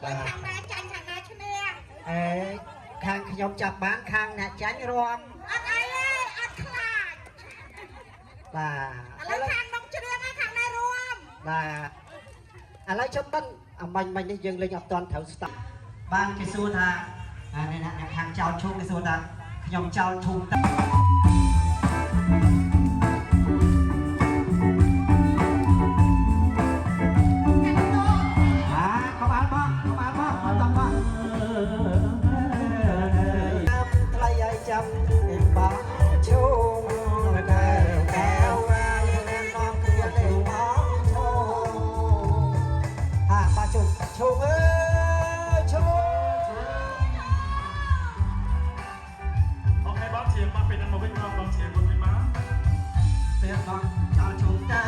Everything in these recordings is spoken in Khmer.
ខាងណាចាញ់ខាងណាឈ្នះខាងខ្ញុំចាប់បានខាងអ្នកចាញ់រួមអត់អីទេអត់ខ្លាចបាទឥឡូវខាងនោះជ្រៀងហើយខាងណារួមបាទឥឡូវចុះបិណ្ឌអាមាញ់នេះយើងលេងអត់ទាន់ត្រូវស្តាប់បានគេសួរថានេះអ្នកខាងចោលឈូងគេសួរថាខ្ញុំចោលឈូងតើចាំបងឈូងកែវកែវយើងនាំគ្នាលេងបងឈូងបាទឈូងឈូងអើយឈូងអូខេបងជាមកពីនឹងមកវិញបងជាមកវិញមកទៀតបងចោលឈូងទៅ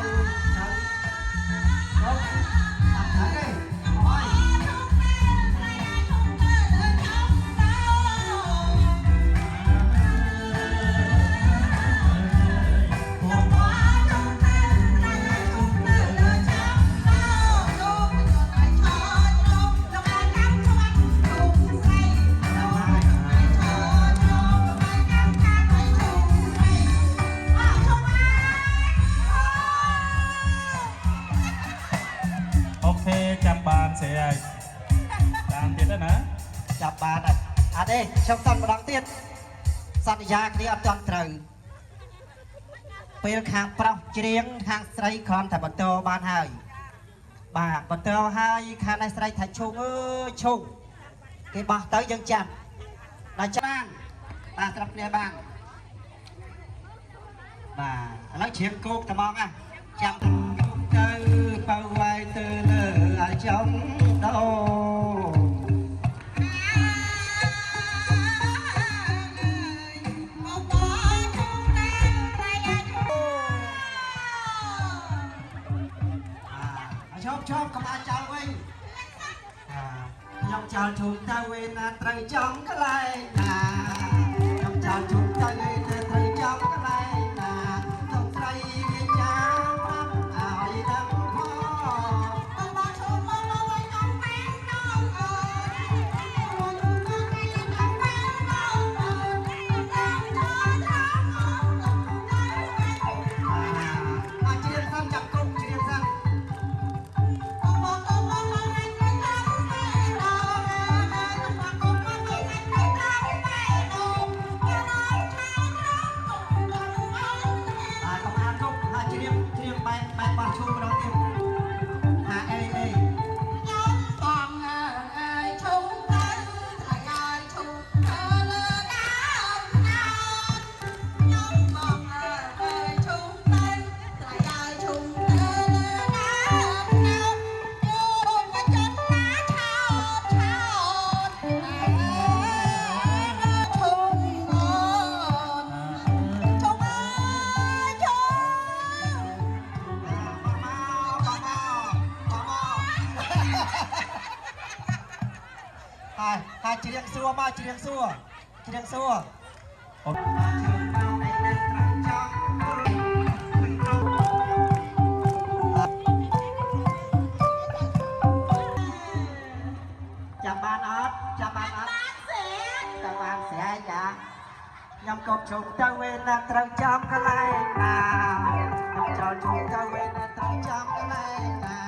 ទៅអត់ទេអូយចាប់បានស្រីហើយតាមទៀតណាចាប់បានអត់ទេខ្ញុំតន់ម្ដងទៀតសន្យាគ្នាអត់ទាន់ត្រូវពេលខាងប្រុសច្រៀងខាងស្រីគ្រាន់តែបន្តបានហើយបាទបន្តហើយខាងនេះស្រីថាឈុងអើយឈុងគេបោះទៅយើងចាប់ដល់ចាំបានស្រាប់គ្នាបានបាទឥឡូវច្រៀងគោកត្មងណាចាំទៅបើវាយទៅលើអាចចំដោชอบកុំអាចចោលវិញខ្ញុំចោលជូនទៅវេណាត្រូវចំកន្លែងណាខ្ញុំចោលជូនទៅវេណាត្រូវចំកន្លែងណាต้องស្រីវាចាំប្រាប់ឲ្យដឹងផងបងឈូនមកវិញអំពេញដល់អើយបងឈូនមកវិញអំពេញដល់អើយចាំចាំចាំច្រៀងសិនចាប់គុំច្រៀងសិនហើយច្រៀងសួរមកច្រៀងសួរចាំបានអត់ចាំបានអត់ចាំបានស្រែចាខ្ញុំកុំជុំទៅវេណាត្រូវចាំកន្លែងណាខ្ញុំចោលជុំទៅវេណាត្រូវចាំកន្លែងណា